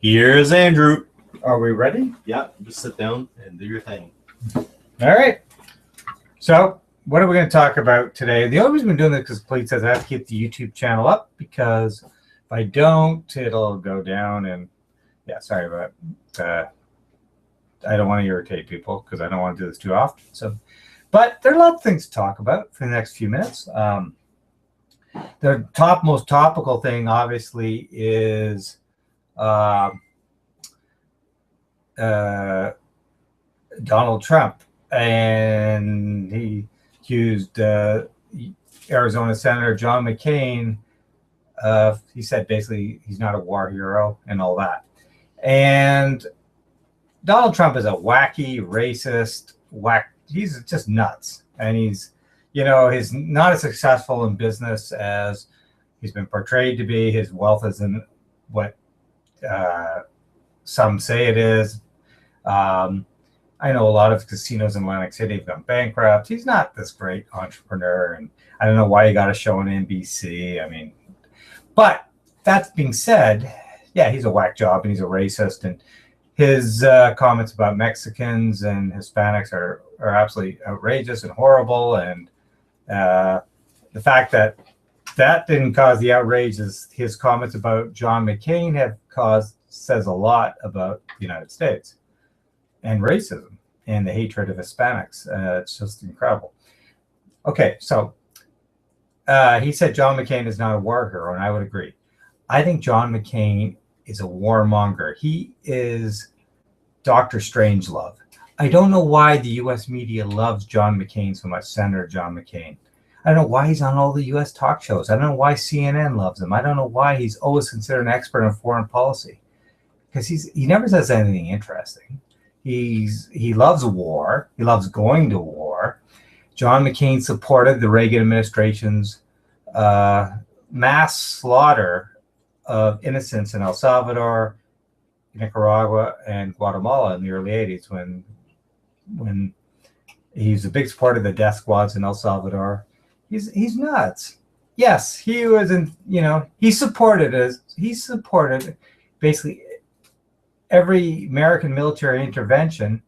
Here's Andrew. Are we ready? Yep, just sit down and do your thing. All right. So, what are we going to talk about today? The only reason we're doing this because Clete says I have to keep the YouTube channel up because if I don't, it'll go down. And yeah, sorry about I don't want to irritate people because I don't want to do this too often. So, but there are a lot of things to talk about for the next few minutes. The most topical thing, obviously, is Donald Trump, and he accused Arizona Senator John McCain of, he said basically he's not a war hero and all that. And Donald Trump is a wacky, racist, he's just nuts. And he's not as successful in business as he's been portrayed to be. His wealth isn't what some say it is. I know a lot of casinos in Atlantic City have gone bankrupt. He's not this great entrepreneur, and I don't know why he got a show on NBC. I mean, but that being said, yeah, he's a whack job and he's a racist, and his comments about Mexicans and Hispanics are absolutely outrageous and horrible. And the fact that didn't cause the outrage is his comments about John McCain have caused says a lot about the United States and racism and the hatred of Hispanics. It's just incredible. Okay, so he said John McCain is not a war hero, and I would agree. I think John McCain is a warmonger. He is Dr. Strangelove. I don't know why the U.S. media loves John McCain so much, Senator John McCain. I don't know why he's on all the U.S. talk shows. I don't know why CNN loves him. I don't know why he's always considered an expert on foreign policy, because he never says anything interesting. He loves war. He loves going to war. John McCain supported the Reagan administration's mass slaughter of innocents in El Salvador, Nicaragua, and Guatemala in the early 80s when he's a big supporter of the death squads in El Salvador. He's nuts. Yes, he was he supported basically every American military intervention,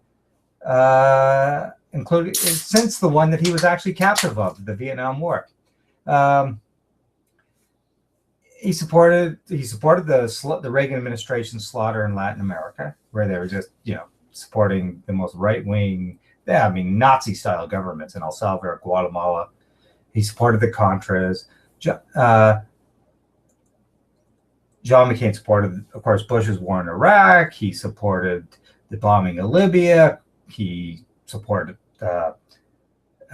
including since the one that he was actually captive of, the Vietnam War. He supported the Reagan administration's slaughter in Latin America, where they were just supporting the most right-wing, Nazi-style governments in El Salvador, Guatemala. He supported the Contras. John McCain supported, of course, Bush's war in Iraq. He supported the bombing of Libya. He supported.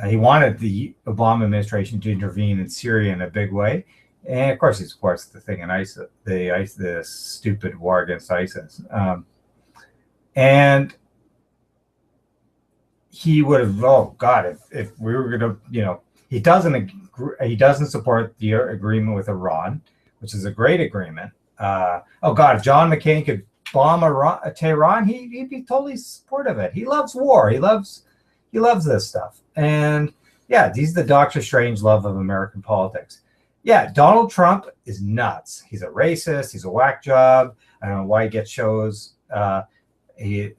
He wanted the Obama administration to intervene in Syria in a big way, and of course, he supports the thing in ISIS, the stupid war against ISIS. And he would have. Oh God, if we were going to, he doesn't support the agreement with Iran, which is a great agreement. Oh God, if John McCain could bomb Tehran, he'd be totally supportive of it. He loves war. He loves this stuff. And yeah, he's the Dr. Strangelove of American politics. Yeah, Donald Trump is nuts. He's a racist. He's a whack job. I don't know why he gets shows. Why he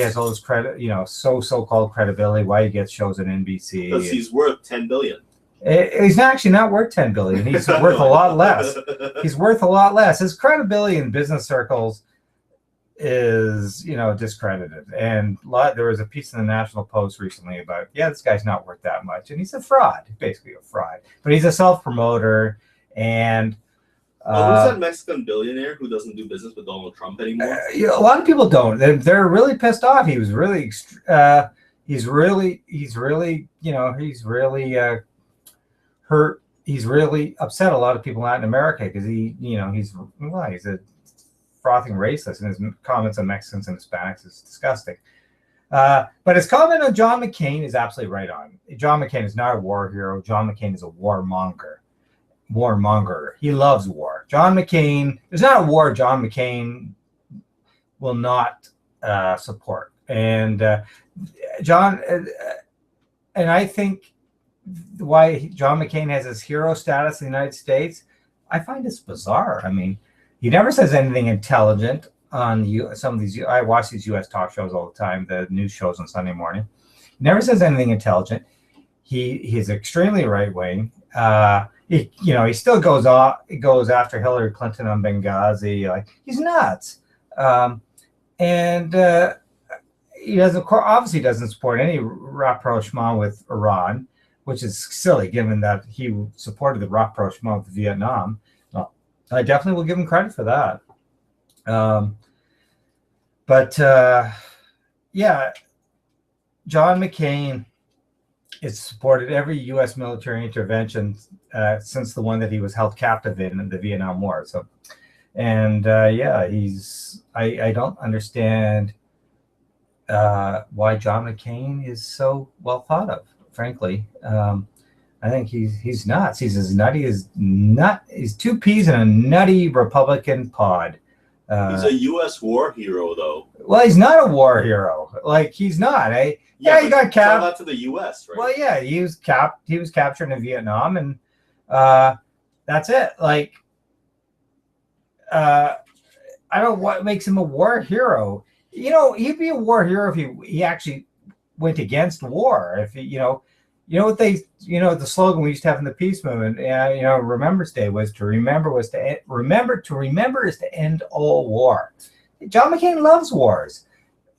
has all this credit, so-called credibility. Why he gets shows on NBC. Because he's worth $10 billion. He's actually not worth $10 billion. He's worth a lot less. He's worth a lot less. His credibility in business circles is, discredited. And there was a piece in the National Post recently about, this guy's not worth that much, and he's a fraud, basically a fraud. But he's a self-promoter, and who's that Mexican billionaire who doesn't do business with Donald Trump anymore? A lot of people don't. They're really pissed off. He was really, he's really hurt. He's really upset a lot of people in Latin America because he's a frothing racist, and his comments on Mexicans and Hispanics is disgusting. But his comment on John McCain is absolutely right on. John McCain is not a war hero. John McCain is a warmonger. He loves war. John McCain, there's not a war John McCain will not support. And I think why John McCain has his hero status in the United States, I find this bizarre. I mean, He never says anything intelligent on some of these. I watch these U.S. talk shows all the time, the news shows on Sunday morning. He never says anything intelligent. He's extremely right wing. He still goes after Hillary Clinton on Benghazi. Like, he's nuts, and he obviously doesn't support any rapprochement with Iran, which is silly given that he supported the rapprochement with Vietnam. Well, I definitely will give him credit for that. John McCain has supported every U.S. military intervention since the one that he was held captive in the Vietnam War. So, and I don't understand why John McCain is so well thought of. Frankly, I think he's nuts. He's as nutty as nut. He's two peas in a nutty Republican pod. He's a U.S. war hero, though. Well, he's not a war hero. Like, he's not. Yeah, he got captured. Tell that to the U.S., right? Well, yeah, he was captured in Vietnam, and that's it. Like, I don't know what makes him a war hero. He'd be a war hero if he actually went against war. If the slogan we used to have in the peace movement, Remembrance Day was to remember is to end all war. John McCain loves wars,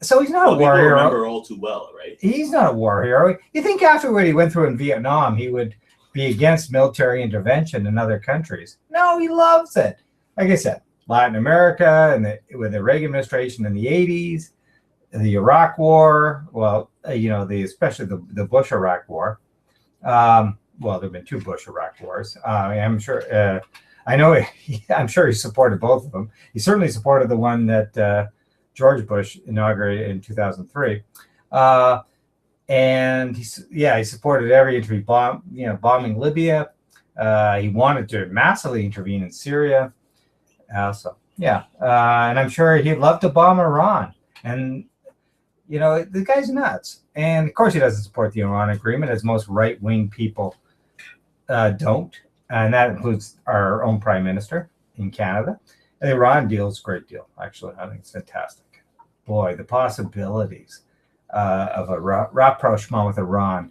so he's not a war hero. Remember all too well, right? He's not a war hero. You think after what he went through in Vietnam, he would be against military intervention in other countries? No, he loves it. Like I said, Latin America and with the Reagan administration in the 80s, the Iraq War, especially the Bush-Iraq War. There have been two Bush-Iraq wars. I'm sure. I'm sure he supported both of them. He certainly supported the one that George Bush inaugurated in 2003. And he supported every entry bombing Libya. He wanted to massively intervene in Syria. And I'm sure he'd love to bomb Iran. And the guy's nuts. And of course, he doesn't support the Iran agreement, as most right-wing people don't. And that includes our own prime minister in Canada. And the Iran deal is a great deal, actually. I think it's fantastic. Boy, the possibilities of a rapprochement with Iran.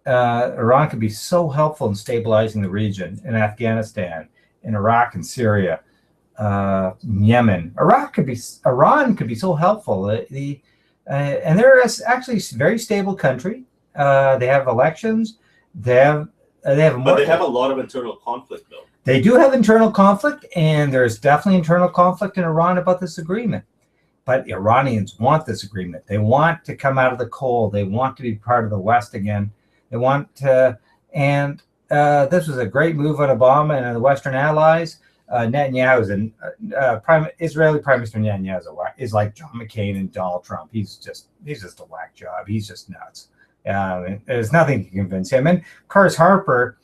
Iran could be so helpful in stabilizing the region in Afghanistan, in Iraq and Syria. Yemen, Iran could be so helpful. And they're actually a very stable country. They have elections. They have a lot of internal conflict, though. They do have internal conflict, and there's definitely internal conflict in Iran about this agreement. But the Iranians want this agreement. They want to come out of the cold. They want to be part of the West again. They want to, and this was a great move on Obama and the Western allies. Netanyahu Israeli Prime Minister Netanyahu is like John McCain and Donald Trump. He's just a whack job. He's just nuts. There's nothing to convince him. And of course, Harper's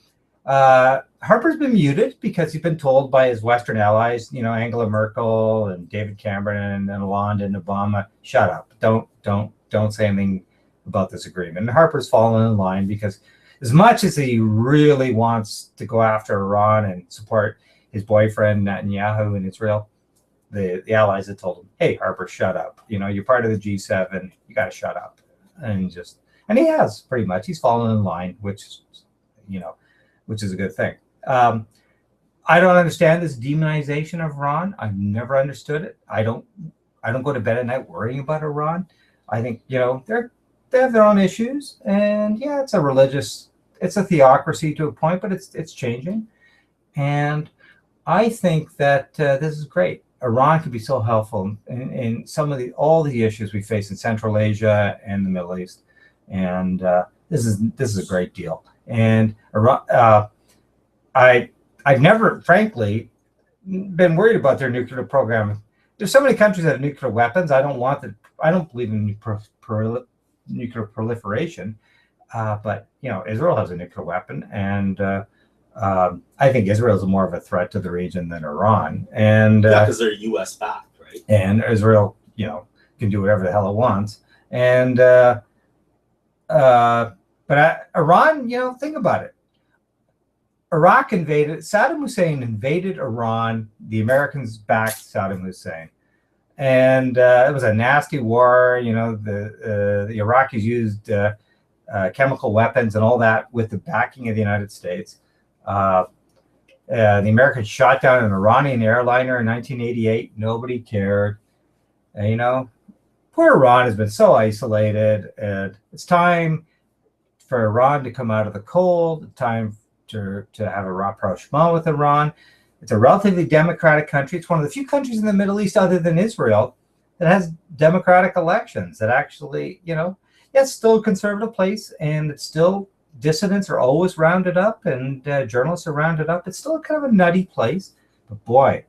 been muted because he's been told by his Western allies, Angela Merkel and David Cameron and Hollande and Obama, shut up. Don't say anything about this agreement. And Harper's fallen in line because as much as he really wants to go after Iran and support his boyfriend Netanyahu in Israel, the allies had told him, "Hey, Harper, shut up. You're part of the G7. You got to shut up." And he has pretty much. He's fallen in line, which is a good thing. I don't understand this demonization of Iran. I've never understood it. I don't go to bed at night worrying about Iran. I think they have their own issues, and it's a theocracy to a point, but it's changing, and I think that this is great. Iran could be so helpful in some of all the issues we face in Central Asia and the Middle East, and this is a great deal. And Iran, I've never, frankly, been worried about their nuclear program. There's so many countries that have nuclear weapons. I don't believe in nuclear proliferation, but Israel has a nuclear weapon, and I think Israel is more of a threat to the region than Iran. And because they're U.S. backed, right? And Israel, can do whatever the hell it wants. And but Iran, think about it. Saddam Hussein invaded Iran. The Americans backed Saddam Hussein. And it was a nasty war. You know, the Iraqis used chemical weapons and all that with the backing of the United States. The Americans shot down an Iranian airliner in 1988. Nobody cared. You know, poor Iran has been so isolated. And it's time for Iran to come out of the cold. Time to have a rapprochement with Iran. It's a relatively democratic country. It's one of the few countries in the Middle East other than Israel that has democratic elections that actually, you know, yeah, it's still a conservative place, and it's still, dissidents are always rounded up, and journalists are rounded up. It's still kind of a nutty place, but boy,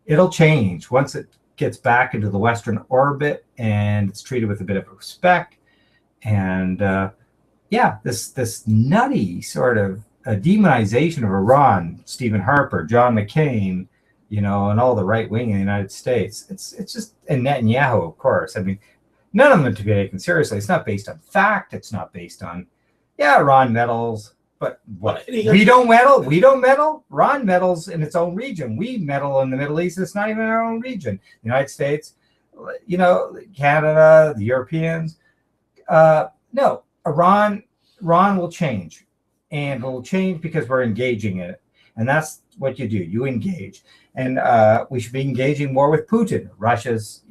it'll change once it gets back into the Western orbit and it's treated with a bit of respect. And yeah, this nutty sort of demonization of Iran, Stephen Harper, John McCain, you know, and all the right wing in the United States. It's just, and Netanyahu, of course. I mean, none of them are to be taken seriously. It's not based on fact. It's not based on, yeah, Iran meddles, but what? We don't meddle. We don't meddle. Iran meddles in its own region. We meddle in the Middle East. It's not even our own region. The United States, you know, Canada, the Europeans. No, Iran will change. And it will change because we're engaging in it. And that's what you do. You engage. And we should be engaging more with Putin. Russia's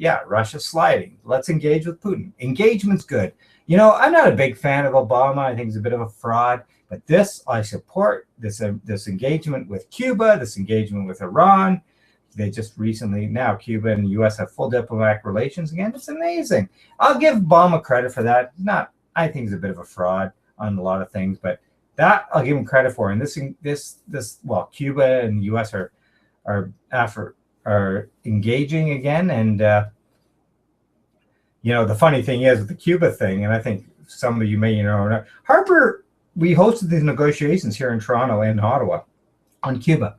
sliding. Let's engage with Putin. Engagement's good. You know, I'm not a big fan of Obama. I think he's a bit of a fraud. But this, I support this engagement with Cuba, this engagement with Iran. They just recently, now Cuba and the U.S. have full diplomatic relations again. It's amazing. I'll give Obama credit for that. I think he's a bit of a fraud on a lot of things, but that I'll give him credit for. And well, Cuba and the U.S. are engaging again. And you know, the funny thing is with the Cuba thing, and I think some of you may know, Harper, we hosted these negotiations here in Toronto and Ottawa on Cuba.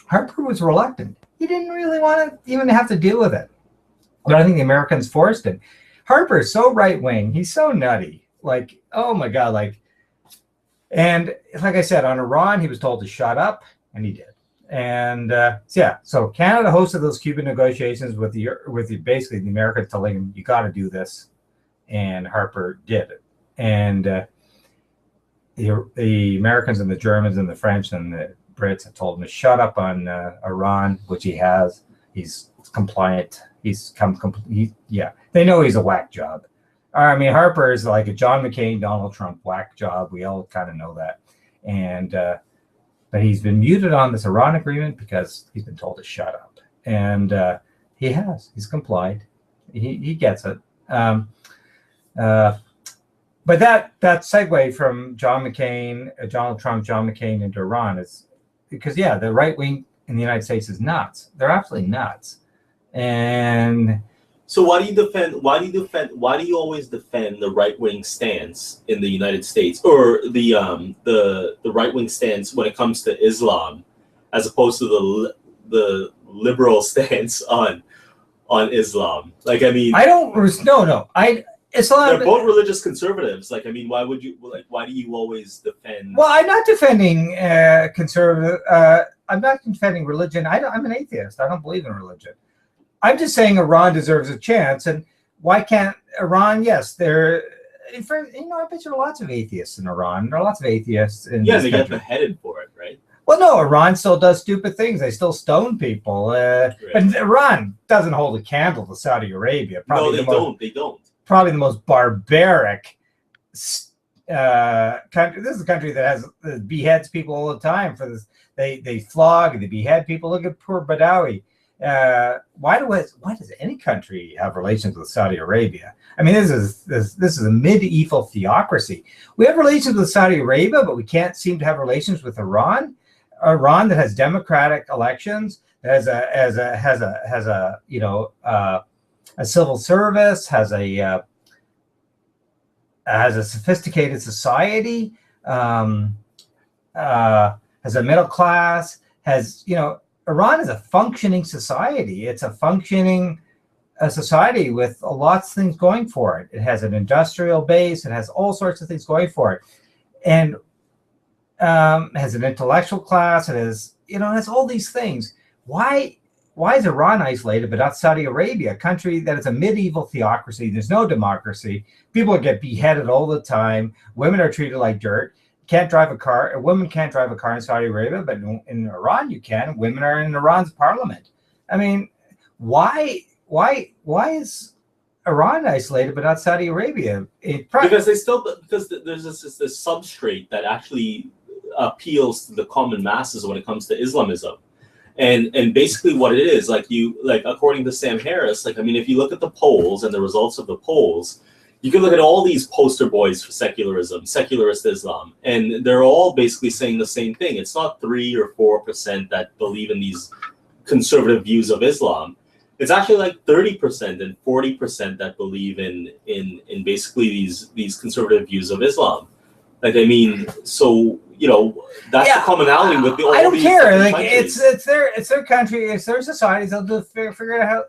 Harper was reluctant. He didn't really want to even have to deal with it. But I think the Americans forced him. Harper is so right wing. He's so nutty. Like, oh my God, like. And like I said, on Iran, he was told to shut up, and he did. And so Canada hosted those Cuban negotiations with basically the Americans telling him, you got to do this, and Harper did it. And the Americans and the Germans and the French and the Brits have told him to shut up on Iran, which he has. He's compliant. They know he's a whack job. I mean, Harper is like a John McCain, Donald Trump whack job. We all kind of know that. And but he's been muted on this Iran agreement because he's been told to shut up. And he's complied. He gets it. But that segue from John McCain, Donald Trump, John McCain into Iran is because, yeah, the right wing in the United States is nuts. They're absolutely nuts. And so why do you always defend the right wing stance in the United States, or the right wing stance when it comes to Islam, as opposed to the liberal stance on Islam? Like, I mean, Islam. They're both religious conservatives. Like, I mean, why do you always defend? Well, I'm not defending conservative. I'm not defending religion. I'm an atheist. I don't believe in religion. I'm just saying Iran deserves a chance, and why can't Iran? Yes, I bet there are lots of atheists in Iran. There are lots of atheists in they get beheaded for it, right? Well, no, Iran still does stupid things. They still stone people. Right. But Iran doesn't hold a candle to Saudi Arabia. They don't. Probably the most barbaric country. This is a country that beheads people all the time for this. They flog, they behead people. Look at poor Badawi. Why does any country have relations with Saudi Arabia? I mean, this is a medieval theocracy. We have relations with Saudi Arabia, but we can't seem to have relations with Iran. Iran that has democratic elections, has a civil service, has a sophisticated society, has a middle class, Iran is a functioning society. It's a functioning society with lots of things going for it. It has an industrial base. It has all sorts of things going for it. And has an intellectual class. It has, it has all these things. Why is Iran isolated, but not Saudi Arabia, a country that is a medieval theocracy? There's no democracy. People get beheaded all the time. Women are treated like dirt. Can't drive a car. A woman can't drive a car in Saudi Arabia, but in Iran you can. Women are in Iran's parliament. I mean, why is Iran isolated but not Saudi Arabia? Because there's this substrate that actually appeals to the common masses when it comes to Islamism. And basically what it is, like according to Sam Harris, like, I mean, if you look at the polls and the results of the polls, you can look at all these poster boys for secularism, secularist Islam, and they're all basically saying the same thing. It's not 3 or 4% that believe in these conservative views of Islam. It's actually like 30% and 40% that believe in basically these conservative views of Islam. Like, I mean, so that's the commonality with all. I don't these care. Like, countries. it's their country, it's their societies. They'll just figure out how.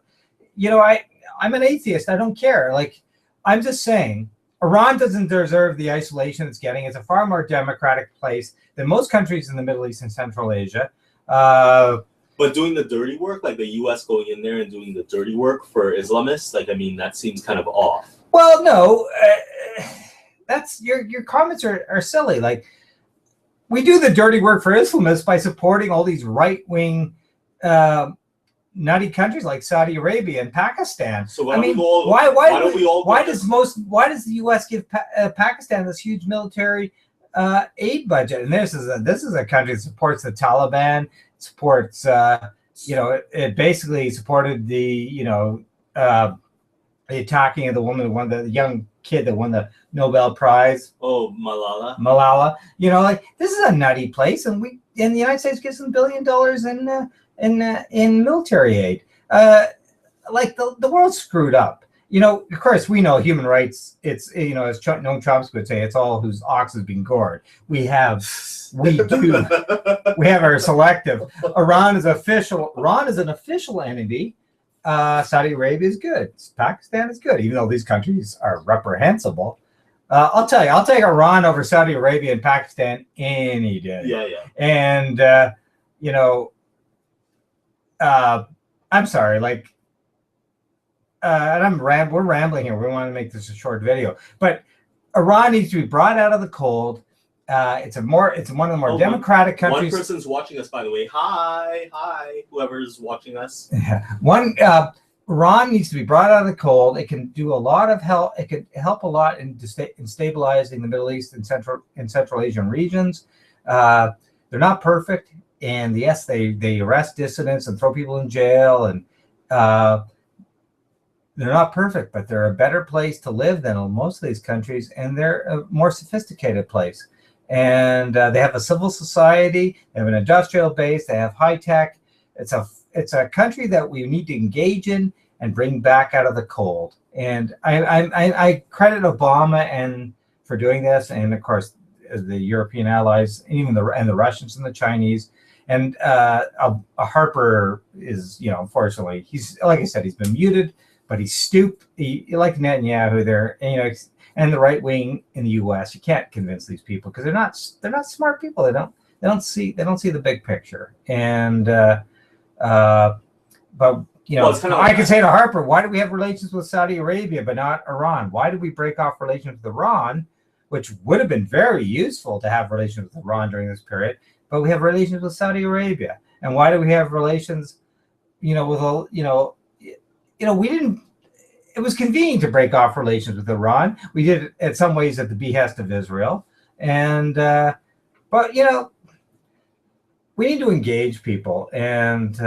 I'm an atheist. I don't care. Like, I'm just saying, Iran doesn't deserve the isolation it's getting. It's a far more democratic place than most countries in the Middle East and Central Asia. But doing the dirty work, like the U.S. going in there and doing the dirty work for Islamists, like, I mean, that seems kind of off. Well, no, that's your comments are silly. Like, we do the dirty work for Islamists by supporting all these right-wing nutty countries like Saudi Arabia and Pakistan. So why does the U.S. give Pakistan this huge military aid budget? And this is a country that supports the Taliban, supports it basically supported the attacking of the young kid that won the Nobel Prize. Oh, Malala. Like, this is a nutty place, and the United States gives them $1 billion in military aid. Like, the world's screwed up. Of course, we know human rights. It's as Noam Chomsky would say, it's all whose ox has been gored. We have our selective. Iran is an official enemy. Saudi Arabia is good. Pakistan is good, even though these countries are reprehensible. I'll tell you, I'll take Iran over Saudi Arabia and Pakistan any day. Yeah. And I'm sorry, like, and we're rambling here. We want to make this a short video, but Iran needs to be brought out of the cold. It's one of the more democratic countries. One person's watching us, by the way. Hi, whoever's watching us. Iran needs to be brought out of the cold. It can do a lot of help. It could help a lot in stabilizing the Middle East and Central Asian regions. They're not perfect, and yes, they arrest dissidents and throw people in jail, and they're not perfect, but they're a better place to live than most of these countries, and they're a more sophisticated place. And they have a civil society, they have an industrial base, they have high tech. It's a country that we need to engage in and bring back out of the cold. And I credit Obama for doing this, and of course the European allies, and even the Russians and the Chinese. And Harper is, unfortunately, he's, like I said, he's been muted, but he's stooped. He like Netanyahu there, and the right wing in the U.S. You can't convince these people because they're not smart people. They don't see the big picture. And but I can say to Harper, why do we have relations with Saudi Arabia but not Iran? Why did we break off relations with Iran, which would have been very useful to have relations with Iran during this period, but we have relations with Saudi Arabia? And why do we have relations, with we didn't. It was convenient to break off relations with Iran. We did it in some ways at the behest of Israel, and but we need to engage people. And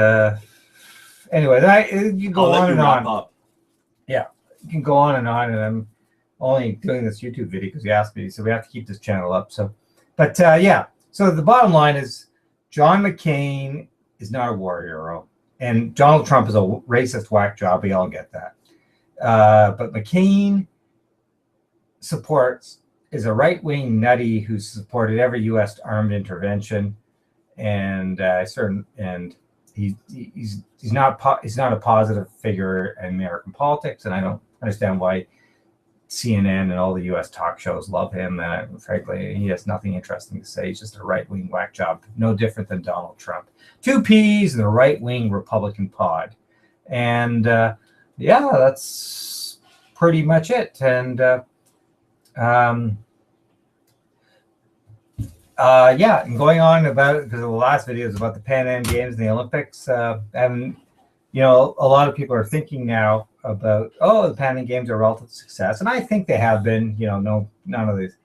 anyway, you can go on and on. Yeah, you can go on, and I'm only doing this YouTube video because you asked me, so we have to keep this channel up. So, but so the bottom line is, John McCain is not a war hero, and Donald Trump is a racist whack job. We all get that. But McCain is a right-wing nutty who supported every U.S. armed intervention, and he's not a positive figure in American politics, and I don't understand why CNN and all the U.S. talk shows love him. And frankly, he has nothing interesting to say. He's just a right-wing whack job, no different than Donald Trump. Two peas in the right-wing Republican pod. And yeah, that's pretty much it. And yeah, and going on about, because the last video is about the Pan Am Games and the Olympics, and you know, a lot of people are thinking now about, oh, the Pan Am Games are a relative success, and I think they have been. You know, no, none of these,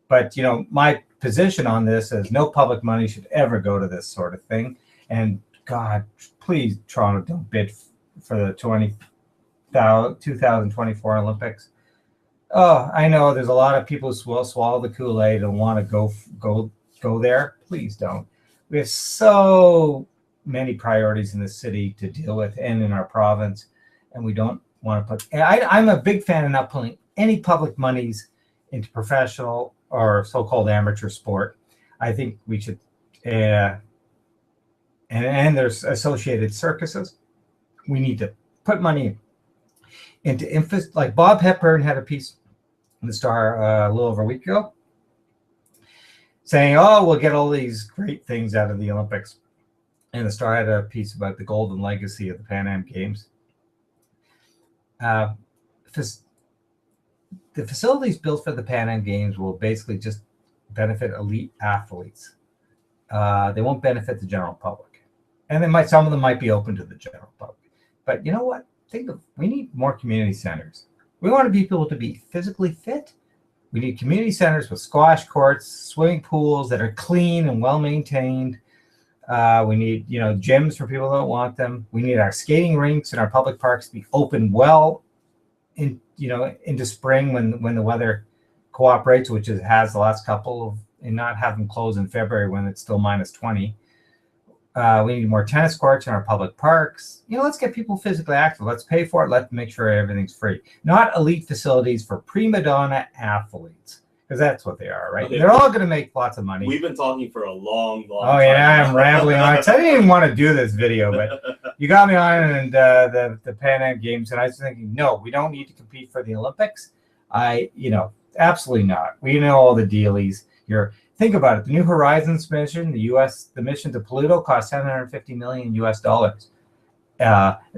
but you know, my position on this is no public money should ever go to this sort of thing. And God, please, Toronto, don't bid for the 2024 Olympics. Oh, I know there's a lot of people who will swallow the Kool-Aid and want to go there. Please don't. We have so many priorities in the city to deal with and in our province, and we don't want to put. I'm a big fan of not putting any public monies into professional or so-called amateur sport. I think we should, and there's associated circuses. We need to put money into like Bob Hepburn had a piece in the Star a little over a week ago saying, oh, we'll get all these great things out of the Olympics. And the Star had a piece about the golden legacy of the Pan Am Games. The facilities built for the Pan Am Games will basically just benefit elite athletes. They won't benefit the general public. And some of them might be open to the general public. But you know what? We need more community centers. We want people to be physically fit. We need community centers with squash courts, swimming pools that are clean and well maintained. We need, you know, gyms for people who don't want them. We need our skating rinks and our public parks to be open well into spring when the weather cooperates, which it has the last couple of, and not have them close in February when it's still -20. We need more tennis courts in our public parks. You know, let's get people physically active. Let's pay for it. Let's make sure everything's free. Not elite facilities for prima donna athletes, because that's what they are, right? Okay. They're all going to make lots of money. We've been talking for a long time. Oh, yeah, I'm rambling on. I didn't even want to do this video, but you got me on, and the Pan Am Games, and I was thinking, no, we don't need to compete for the Olympics. Absolutely not. We know all the dealies. Think about it. The New Horizons mission, the mission to Pluto cost $750 million US. The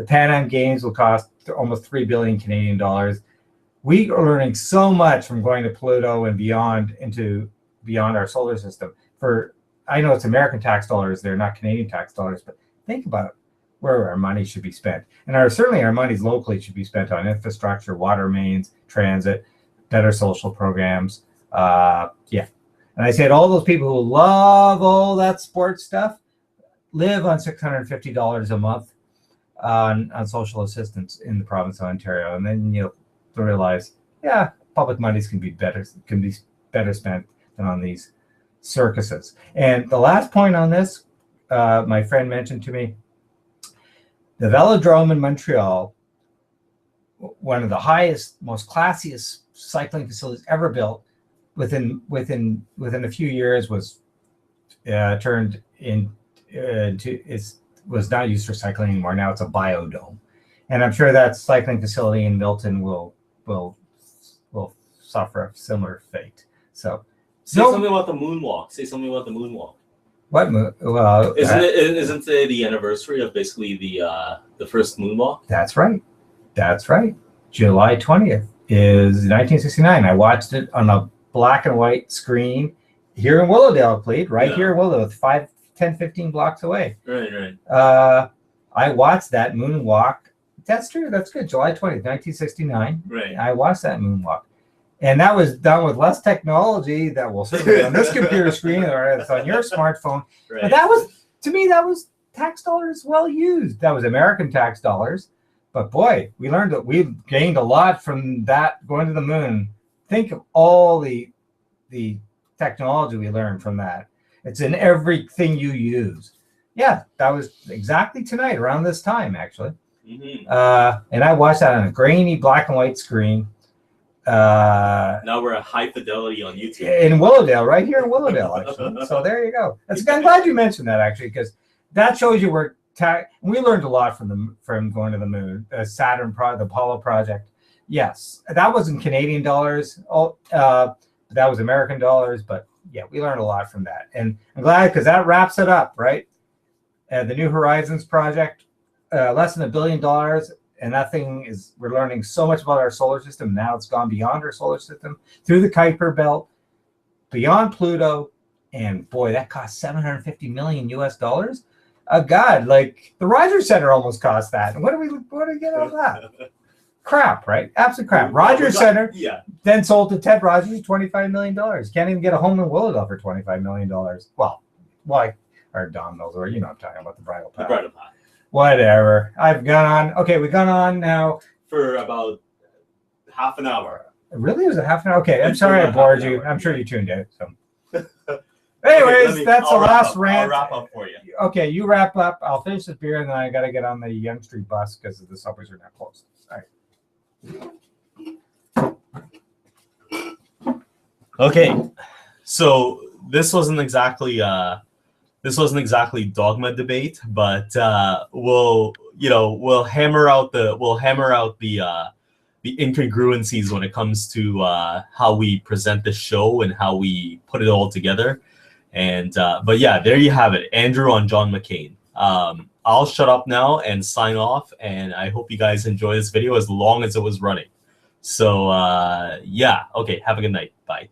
Pan Am Games will cost almost 3 billion Canadian dollars. We are learning so much from going to Pluto and beyond our solar system. I know it's American tax dollars, they're not Canadian tax dollars, but think about where our money should be spent. And certainly our monies locally should be spent on infrastructure, water mains, transit, better social programs. Yeah. And I said, all those people who love all that sports stuff live on $650 a month on social assistance in the province of Ontario. And then you'll realize, yeah, public monies can be better spent than on these circuses. And the last point on this, my friend mentioned to me, the Velodrome in Montreal, one of the highest, most classiest cycling facilities ever built, within a few years was turned was not used for cycling anymore. Now it's a biodome, and I'm sure that cycling facility in Milton will suffer a similar fate. So say something about the moonwalk. Say something about the moonwalk. What moon? Well, isn't today the anniversary of basically the first moonwalk? That's right. July 20th is 1969. I watched it on a black and white screen here in Willowdale, played right here in Willowdale, 10-15 blocks away. Right. I watched that moonwalk. That's true. That's good. July 20th, 1969. Right. I watched that moonwalk. And that was done with less technology that will certainly on this computer screen or it's on your smartphone. Right. But that was, to me, that was tax dollars well used. That was American tax dollars. But boy, we learned that we gained a lot from that going to the moon. Think of all the technology we learned from that. It's in everything you use. Yeah, that was exactly tonight, around this time, actually. Mm-hmm. And I watched that on a grainy black and white screen. Now we're at high fidelity on YouTube. In Willowdale, right here in Willowdale, actually. So there you go. I'm glad you mentioned that, actually, because that shows you where we learned a lot from going to the moon. Saturn, the Apollo project. Yes, that wasn't Canadian dollars. That was American dollars. But yeah, we learned a lot from that, and I'm glad because that wraps it up, right? The New Horizons project, less than $1 billion, and that thing is. We're learning so much about our solar system. Now it's gone beyond our solar system through the Kuiper Belt, beyond Pluto, and boy, that cost $750 million US. God, like the Rogers Center almost cost that. And what do we get out of that? Crap, right? Absolute crap. Rogers Center, then sold to Ted Rogers $25 million. Can't even get a home in Willowdale for $25 million. Well, why? Or Domino's, or you know, I'm talking about the bridal path. Whatever. I've gone on. Okay, we've gone on now for about half an hour. Really? Was it half an hour? Okay, I'm sorry I bored you. I'm sure you tuned out. So. Anyways, that's the last rant. I'll wrap up for you. Okay, you wrap up. I'll finish this beer, and then I got to get on the Yonge Street bus because the subways are now closed. All right. Okay, so this wasn't exactly dogma debate, but we'll hammer out the incongruencies when it comes to how we present the show and how we put it all together. And but yeah, there you have it, Andrew on John McCain. I'll shut up now and sign off, and I hope you guys enjoy this video as long as it was running. So yeah, okay, have a good night. Bye.